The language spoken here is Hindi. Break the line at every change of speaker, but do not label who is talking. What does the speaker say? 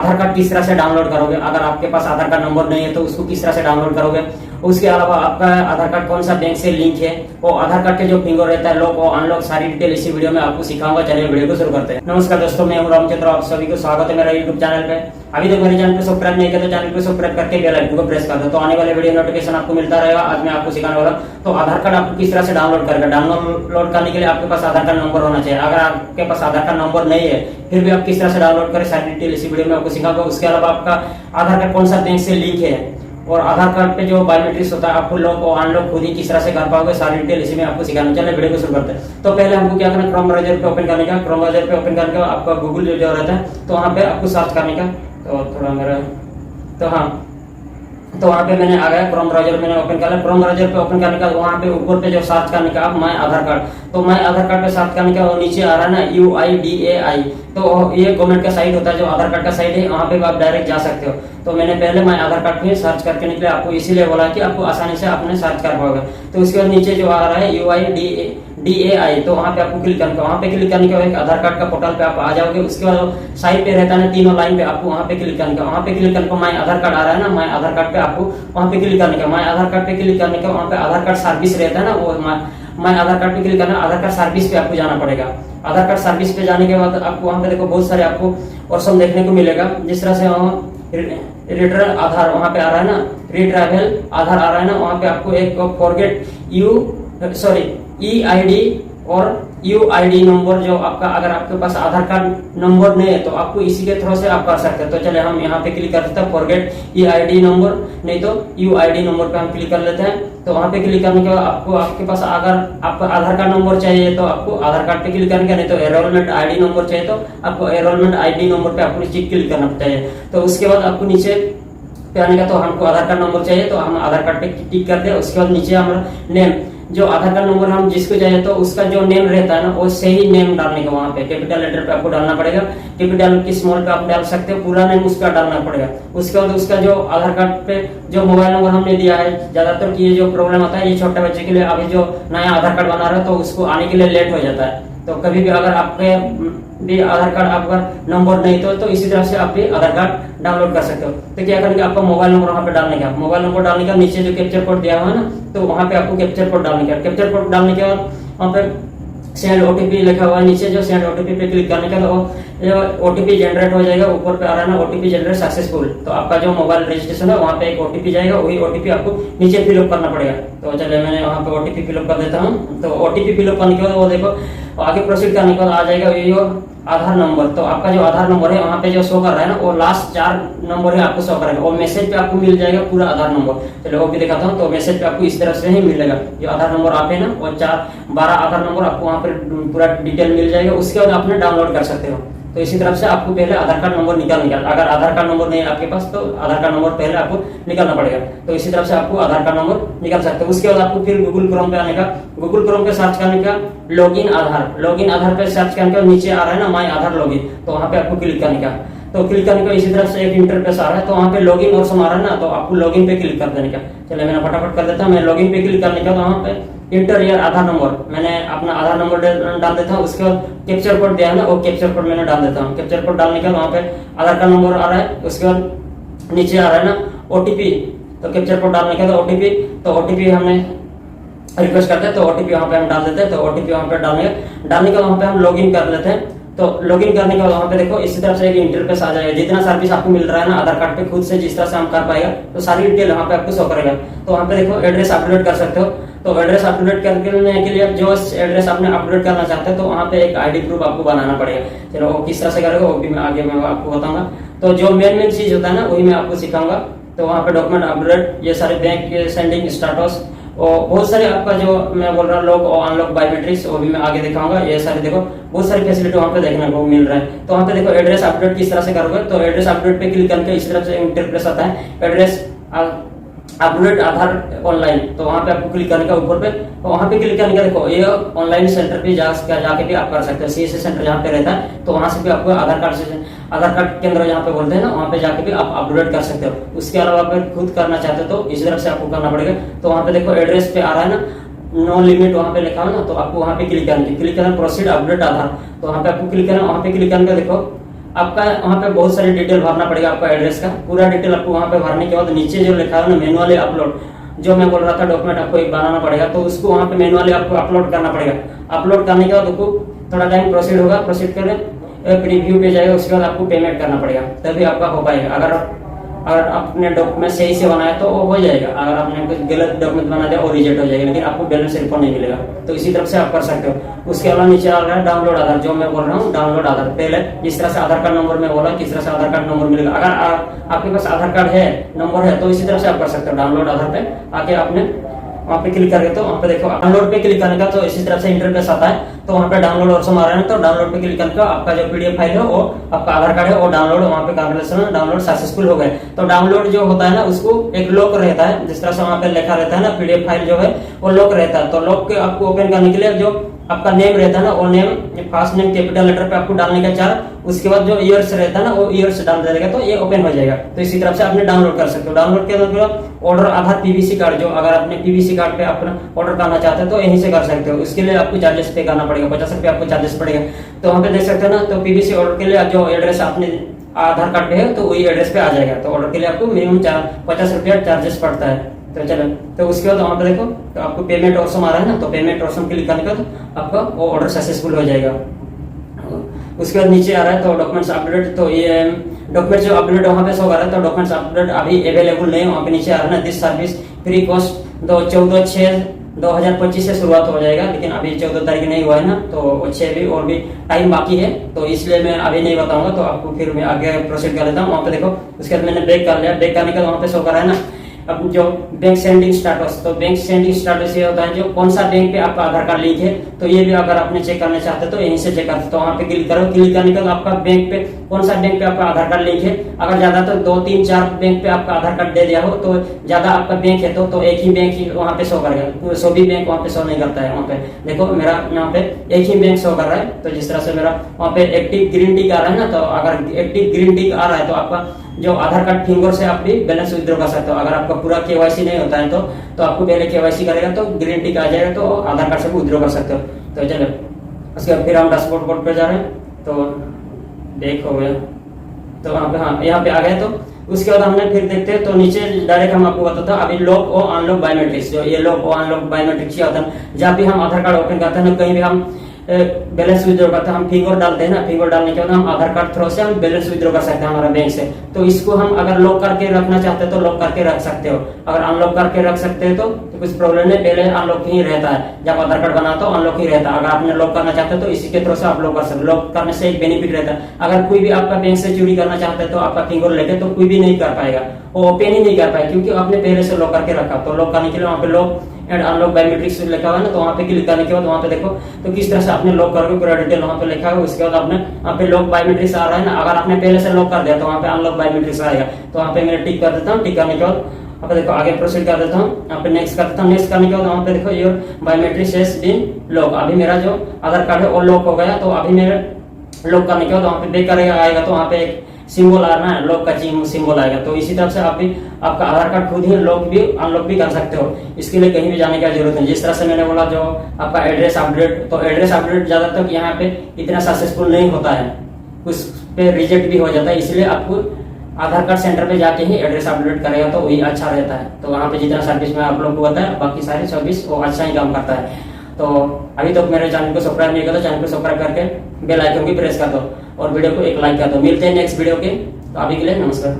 आधार कार्ड किस तरह से डाउनलोड करोगे, अगर आपके पास आधार कार्ड नंबर नहीं है तो उसको किस तरह से डाउनलोड करोगे। उसके अलावा आपका आधार कार्ड कौन सा बैंक से लिंक है, वो आधार कार्ड के जो फिंगर रहता है लॉक और अनलॉक, सारी डिटेल इसी वीडियो में आपको सिखाऊंगा। चलिए वीडियो को शुरू करते हैं। नमस्कार दोस्तों, मैं हूं रामचंद्र, आप सभी को स्वागत है मेरा यूट्यूब चैनल पे। अभी तक मेरे चैनल को सब्सक्राइब नहीं किया तो चैनल को सब्सक्राइब करके बेल आइकन को प्रेस कर दो, तो आने वाले वीडियो नोटिफिकेशन आपको मिलता रहेगा। आज मैं आपको सिखाने वाला तो आधार कार्ड आपको किस तरह से डाउनलोड करेगा। डाउनलोड करने के लिए आपके पास आधार कार्ड नंबर होना चाहिए। अगर आपके पास आधार कार्ड नंबर नहीं है फिर भी आप किस तरह से डाउनलोड करें, सारी डिटेल इसी वीडियो में आपको सिखाऊंगा। उसके अलावा आपका आधार कार्ड कौन सा बैंक से लिंक है और आधार कार्ड पे जो बायोमेट्रिक्स होता है आपको लॉक और अनलॉक खुद ही किस तरह से कर पाओगे, सारी डिटेल इसी में आपको सिखाना। चलिए वीडियो को शुरू करते हैं। तो पहले हमको क्या करना है, क्रोम ब्राउजर पे ओपन करने का। क्रोम ब्राउजर पे ओपन करके आपका गूगल जो रहता है तो वहाँ पे आपको सर्च करने का। तो थोड़ा मेरा तो वहाँ पे मैंने आ गया, क्रोम ब्राउजर मैंने ओपन कर लिया। क्रोम ब्राउजर पे ओपन करने का वहाँ पे ऊपर पे जो सर्च करने का माय आधार कार्ड, तो माय आधार कार्ड पे सर्च करने का वो नीचे आ रहा है ना UIDAI, तो ये गवर्नमेंट का साइट होता है जो आधार कार्ड का साइट है, वहाँ पे आप डायरेक्ट जा सकते हो। तो मैंने पहले माय आधार कार्ड पे सर्च करके निकले, आपको इसीलिए बोला कि आपको आसानी से आपने सर्च कर पाओगे। तो उसके बाद नीचे जो आ रहा है UIDAI, तो वहाँ पे आपको क्लिक करना, वहाँ पे क्लिक करने के बाद आधार कार्ड का पोर्टल पे आप आ जाओगे। उसके बाद साइड पे रहता है ना तीनों लाइन पे, आपको वहाँ पे क्लिक करने का। वहाँ पे क्लिक करने का माय आधार कार्ड आ रहा है ना, माय आधार कार्ड पे आपको वहाँ पे क्लिक करने का। माय आधार कार्ड पे क्लिक करने का वहाँ पे आधार कार्ड सर्विस रहता है ना, वो माय आधार कार्ड पे क्लिक करना, आधार कार्ड सर्विस पे आपको जाना पड़ेगा। आधार कार्ड सर्विस पे जाने के बाद आपको वहाँ पे देखो बहुत सारे आपको ऑप्शन देखने को मिलेगा। जिस तरह से रिट्रेवल आधार वहाँ पे आ रहा है ना, रिट्रेवल आधार आ रहा है ना, वहाँ पे आपको एक फॉरगेट EID और UID नंबर जो आपका, अगर आपके पास आधार कार्ड नंबर नहीं है तो आपको इसी के थ्रू से आप कर सकते हैं। तो चले हम यहाँ पे क्लिक कर देते हैं फॉरगेट EID नंबर, नहीं तो UID नंबर पे हम क्लिक कर लेते हैं। तो वहाँ पे क्लिक करने के बाद आपको, आपके पास अगर आपको आधार कार्ड नंबर चाहिए तो आपको आधार कार्ड पे क्लिक करने का, नहीं तो एनरोलमेंट ID नंबर चाहिए तो आपको एनरोलमेंट ID नंबर पे आपको नीचे क्लिक करना चाहिए। तो उसके बाद आपको नीचे पे आने का, तो हमको आधार कार्ड नंबर चाहिए तो हम आधार कार्ड पे क्लिक करते हैं। उसके बाद नीचे हमारा नेम, जो आधार कार्ड नंबर हम जिसको चाहिए तो उसका जो नेम रहता है ना वो सही नेम डालने का, वहाँ पे कैपिटल लेटर पे आपको डालना पड़ेगा, कैपिटल की स्मॉल पे आप डाल सकते हो, पूरा नेम उसका डालना पड़ेगा। उसके बाद उसका जो आधार कार्ड पे जो मोबाइल नंबर हमने दिया है, ज्यादातर की ये जो प्रॉब्लम आता है ये छोटे बच्चे के लिए, अभी जो नया आधार कार्ड बना रहा है तो उसको आने के लिए लेट हो जाता है। तो कभी भी अगर आपके भी आधार कार्ड आपका नंबर नहीं तो इसी तरह से आप भी आधार कार्ड डाउनलोड कर सकते हो। तो क्या करेंगे, आपका मोबाइल नंबर वहाँ पे डालने का, मोबाइल नंबर डालने का, नीचे जो कैप्चर कोड दिया हुआ है ना तो वहाँ पे आपको कैप्चर कोड डालने का। कैप्चर कोड डालने के बाद वहाँ पे सेंड OTP लिखा हुआ है नीचे, जो सेंड OTP पे क्लिक करने का तो OTP जनरेट हो जाएगा। ऊपर पे आ रहा है ना OTP जनरेट सक्सेसफुल, तो आपका जो मोबाइल रजिस्ट्रेशन है वहाँ पे एक OTP जाएगा, वही OTP आपको नीचे फिलअप करना पड़ेगा। तो चलिए मैंने वहाँ पे OTP फिलअप कर देता हूँ। तो OTP फिलअप करने के बाद वो देखो आगे प्रोसीड करने के बाद आ जाएगा ये आधार नंबर। तो आपका जो आधार नंबर है वहाँ पे जो शो कर रहा है ना वो लास्ट 4 नंबर है आपको शो करेगा, और मैसेज पे आपको मिल जाएगा पूरा आधार नंबर। चलो वो भी दिखाता हूँ। तो मैसेज पे आपको इस तरह से ही मिलेगा, जो आधार नंबर आप है ना वो 12 आधार नंबर आपको वहाँ पे पूरा डिटेल मिल जाएगा। उसके बाद आपने डाउनलोड कर सकते हो। तो इसी तरह से आपको पहले आधार कार्ड नंबर निकालने का, अगर आधार कार्ड नंबर नहीं है आपके पास तो आधार कार्ड नंबर पहले आपको निकालना पड़ेगा। तो इसी तरह से आपको आधार कार्ड नंबर निकाल सकते हो। उसके बाद आपको फिर गूगल क्रोम पे आने का, गूगल क्रोम पे सर्च करने का लॉगिन आधार पे सर्च करने का, नीचे आ रहा है ना माय आधार लॉगिन, तो वहाँ पे आपको क्लिक करने का। तो क्लिक करने का इसी तरह से एक इंटरफेस आ रहा है, तो वहाँ पे लॉगिन ऑप्शन आ रहा है ना, तो आपको लॉगिन पे क्लिक कर देने का। चलिए मैंने फटाफट कर देता हूँ। मैं लॉगिन पे क्लिक करने का, तो वहाँ पे इंटर योर आधार नंबर, मैंने अपना आधार नंबर डाल देता हूँ। उसके बाद कैप्चर कोड दिया है ना वो कैप्चर कोड मैंने डाल देता हूँ। कैप्चर कोड डालने के बाद वहाँ पे आधार कार्ड नंबर आ रहा है। उसके बाद नीचे आ रहा है ना OTP, तो कैप्चर कोड डालने के बाद OTP, तो OTP हमने रिक्वेस्ट करते हैं तो OTP वहाँ पे हम डाल देते हैं। तो OTP वहाँ पे डालने का वहाँ पे हम लॉगिन कर लेते हैं। तो लॉगिन करने के बाद वहाँ पे देखो इसी तरह से एक इंटरफेस आ जाएगा। जितना सर्विस आपको मिल रहा है ना आधार कार्ड पे खुद से जिस तरह से हम कर पाएगा तो सारी डिटेल वहाँ पे आपको शो करेगा। तो वहाँ पे देखो एड्रेस अपलोड कर सकते हो। तो एड्रेस अपलोड करने के लिए जो एड्रेस आपने अपलोड करना चाहते हो तो वहाँ पे एक ID प्रूफ आपको बनाना पड़ेगा। चलो वो किस तरह से करेगा वो भी मैं आगे आपको बताऊंगा। तो जो मेन चीज होता है ना वही मैं आपको सिखाऊंगा। तो वहाँ पे डॉक्यूमेंट अपलोड, ये सारे बैंक के सेंडिंग स्टेटस और बहुत सारे आपका जो मैं बोल रहा हूँ लॉक और अनलॉक बायोमेट्रिक्स, वो भी मैं आगे दिखाऊंगा। ये सारे देखो बहुत सारी फैसिलिटी वहाँ पे देखने को मिल रहा है। तो वहाँ पे देखो एड्रेस अपडेट किस तरह से करोगे, तो एड्रेस अपडेट पे क्लिक करके इस तरह से इंटरफेस आता है, एड्रेस अपडेट आधार ऑनलाइन। तो वहाँ पे आपको क्लिक करने का ऊपर पे, तो वहाँ पे क्लिक करने का देखो ये ऑनलाइन सेंटर पे जाके भी आप कर सकते हो। CSC सेंटर जहाँ पे रहता है तो वहाँ से भी आपको आधार कार्ड केंद्र जहाँ पे बोलते हैं ना वहाँ पे जाके भी आप अपडेट कर सकते हो। उसके अलावा अगर खुद करना चाहते हो तो इस तरह से आपको करना पड़ेगा। तो वहाँ पे देखो एड्रेस पे आ रहा है ना नो लिमिट, वहाँ पे लिखा है ना, तो आपको वहाँ पे क्लिक करना प्रोसीड अपडेट आधार। तो वहाँ पे आपको क्लिक करना, वहाँ पे क्लिक करने का देखो आपका वहाँ पे बहुत सारी डिटेल भरना पड़ेगा, आपका एड्रेस का पूरा डिटेल आपको वहाँ पे भरने के बाद नीचे जो लिखा है ना मैनुअली अपलोड, जो मैं बोल रहा था डॉक्यूमेंट आपको एक बनाना पड़ेगा, तो उसको वहाँ पे मैनुअली आपको अपलोड करना पड़ेगा। अपलोड करने के बाद आपको थोड़ा टाइम प्रोसीड होगा, प्रोसीड करें प्रीव्यू पे जाएगा, उसके बाद आपको पेमेंट करना पड़ेगा, तभी आपका हो पाएगा। अगर आपने डॉक्यूमेंट सही से बनाया तो वो हो जाएगा, अगर आपने कुछ गलत डॉक्यूमेंट बना दिया और रिजेक्ट हो जाएगा, लेकिन आपको बैलेंस रिफंड नहीं मिलेगा। तो इसी तरफ से आप कर सकते हो। उसके अलावा नीचे आ रहा है डाउनलोड आधार, जो मैं बोल रहा हूँ डाउनलोड आधार। पहले जिस तरह से आधार कार्ड नंबर में बोला, किस तरह से आधार कार्ड नंबर मिलेगा, अगर आपके पास आधार कार्ड है, नंबर है, तो इसी तरह से आप कर सकते हो। डाउनलोड आधार पे आके आपने वहाँ पे क्लिक करके, तो वहाँ पे देखो डाउनलोड पे क्लिक करने का तो इसी तरह से इंटरफेस आता है। तो वहाँ पे डाउनलोड ऑप्शन आ रहा है, तो डाउनलोड पे क्लिक करके आपका जो पीडीएफ फाइल है वो आपका आधार कार्ड है वो डाउनलोड, वहाँ पे कांग्रेचुलेशन डाउनलोड सक्सेसफुल हो गए। तो डाउनलोड जो होता है ना उसको एक लॉक रहता है, जिस तरह से वहाँ पे लिखा रहता है ना पीडीएफ फाइल जो है वो लॉक रहता है। तो लॉक के आपको ओपन करने के लिए जो आपका नेम रहता है ना वो name first name capital letter पे आपको डालने का 4, उसके बाद जो ईयर्स रहता है ना वो ईयर्स डाल देगा, तो ये ओपन हो जाएगा। तो इसी तरफ से आपने डाउनलोड कर सकते हो। डाउनलोड के बाद ऑर्डर आधार पीवीसी कार्ड, जो अगर आपने पीवीसी कार्ड पे अपना ऑर्डर करना चाहते हैं तो यहीं से कर सकते हो। इसके लिए आपको चार्जेस पे करना पड़ेगा, 50 रुपये आपको चार्जेस पड़ेगा। तो वहाँ पे देख सकते हो ना, तो पीवीसी ऑर्डर के लिए जो एड्रेस आपने आधार कार्ड पे है तो वही एड्रेस पे आ जाएगा। तो ऑर्डर के लिए आपको मिनिमम 50 रुपया चार्जेस पड़ता है। तो चलो, तो उसके बाद वहाँ पे देखो तो आपको पेमेंट ऑप्शन आ रहा है ना, तो पेमेंट ऑप्शन क्लिक करने का तो आपका वो ऑर्डर सक्सेसफुल हो जाएगा। उसके बाद नीचे आ रहा है तो डॉक्यूमेंट्स अपडेट, तो ये डॉक्यूमेंट जो अपडेट वहाँ पे शो कर रहा है, तो डॉक्यूमेंट्स अपडेट अभी अवेलेबल नहीं है। वहाँ पे नीचे आ रहा है ना दिस सर्विस फ्री कॉस्ट 14/6/2025 से शुरुआत हो जाएगा, लेकिन अभी 14 तारीख नहीं हुआ है ना, तो 6 भी और भी टाइम बाकी है, तो इसलिए मैं अभी नहीं बताऊंगा। तो आपको फिर मैं आगे प्रोसीड कर लेता हूँ। वहाँ पे देखो उसके बाद मैंने बैक कर लिया, बैक करने के बाद वहाँ पे शो कर रहा है ना अब जो बैंक सेंडिंग स्टेटस, तो बैंक सेंडिंग स्टेटस ये होता है जो कौन सा बैंक पे आपका आधार कार्ड लिंक है। तो ये भी अगर आपने चेक करना चाहते हैं तो यहीं से चेक करते हैं। तो वहाँ पे क्लिक करो, क्लिक करने के बाद आपका बैंक पे कौन सा बैंक पे आपका आधार कार्ड लिंक है। अगर ज्यादा तो 2, 3, 4 बैंक पे आपका आधार कार्ड दे दिया हो, तो ज्यादा आपका बैंक है तो एक ही बैंक ही वहाँ पे शो करेगा, सभी बैंक वहाँ पे शो नहीं करता है। वहाँ पे देखो मेरा यहाँ पे एक ही बैंक शो कर रहा है। तो जिस तरह से मेरा वहाँ पे एक्टिव ग्रीन टिक आ रहा है ना, तो अगर एक्टिव ग्रीन टिक आ रहा है तो आपका जो आधार कार्ड फिंगर से आप भी बैलेंस विड्रॉ कर सकते हो। अगर आपका पूरा केवाईसी नहीं होता है तो आपको पहले केवाईसी करेगा तो ग्रीन टिक आ जाएगा, तो आधार कार्ड से विड्रॉ कर सकते हो। तो चलो उसके बाद फिर हम डैशबोर्ड बोर्ड पे जा रहे हैं, तो बैक हो गया, तो वहाँ पे हाँ यहाँ पे आ गए। तो उसके बाद हमने फिर देखते हैं, तो नीचे डायरेक्ट हम आपको बताता हूँ अभी लॉक और अनलॉक बायोमेट्रिक्स, जो ये लॉक और अनलॉक बायोमेट्रिक्स क्या होता है। जब भी हम आधार कार्ड ओपन करते हैं ना, कहीं भी हम बैलेंस विड्रॉ करते हैं, हम फिंगर डालते हैं ना, फिंगर डालने के बाद हम आधार कार्ड थ्रू से हम बैलेंस विड्रॉ कर सकते हैं हमारा बैंक से। तो इसको हम अगर लॉक करके रखना चाहते हैं तो लॉक करके रख सकते हो, अगर अनलॉक करके रख सकते हो तो कुछ प्रॉब्लम नहीं, पहले अनलॉक ही रहता है। जब आधार कार्ड बनाते हो अनलॉक ही रहता है। अगर आपने लॉक करना चाहते हो तो इसी के थ्रू से आप लॉक कर सकते हो। लॉक करने से एक बेनिफिट रहता है, अगर कोई भी आपका बैंक से चोरी करना चाहता है तो आपका फिंगर लेके तो कोई भी नहीं कर पाएगा, वो ओपन ही नहीं कर पाएगा, क्योंकि आपने पहले से लॉक करके रखा। तो लॉक करने के लिए वहाँ पे लॉक एंड अनलॉक बायोमेट्रिक्स लिखा हुआ है ना, तो वहाँ पे क्लिक करने के बाद वहाँ पे देखो तो किस तरह से आपने लॉक करोगे पूरा डिटेल वहाँ पे लिखा है। उसके बाद आपने वहाँ पे लॉक बायोमेट्रिक्स आ रहा है ना, अगर आपने पहले से लॉक कर दिया तो वहाँ पे अनलॉक बायोमेट्रिक्स आएगा। तो वहाँ पे मैं टिक कर देता हूँ, टिक करने के बाद अब देखो आगे प्रोसीड कर देता हूँ, यहाँ पे नेक्स्ट कर देता हूँ। नेक्स्ट करने के बाद वहाँ पे देखो your biometrics has been lock, अभी मेरा जो आधार कार्ड है वो लॉक हो गया। तो अभी मेरे लॉक करने के बाद वहाँ पे बैक करेगा आएगा, तो वहाँ पे एक सिंबल आ रहा है लॉक का सिंबल आएगा। तो इसी तरह से आप भी आपका आधार कार्ड खुद ही लॉक भी अनलॉक भी कर सकते हो, इसके लिए कहीं भी जाने की जरूरत नहीं। जिस तरह से मैंने बोला जो आपका एड्रेस अपडेट, तो एड्रेस अपडेट ज्यादातर यहाँ पे इतना सक्सेसफुल नहीं होता है, उस पे रिजेक्ट भी हो जाता है, इसलिए आपको आधार कार्ड सेंटर पे जाके ही एड्रेस अपडेट करेगा तो वही अच्छा रहता है। तो वहाँ पे जितना सर्विस में आप लोग को बताया, बाकी सारी सर्विस वो अच्छा ही काम करता है। तो अभी तक मेरे चैनल को सब्सक्राइब नहीं किया तो चैनल को सब्सक्राइब करके बेल आइकन भी प्रेस कर दो और वीडियो को एक लाइक कर दो। मिलते हैं नेक्स्ट वीडियो के, तो अभी के लिए नमस्कार।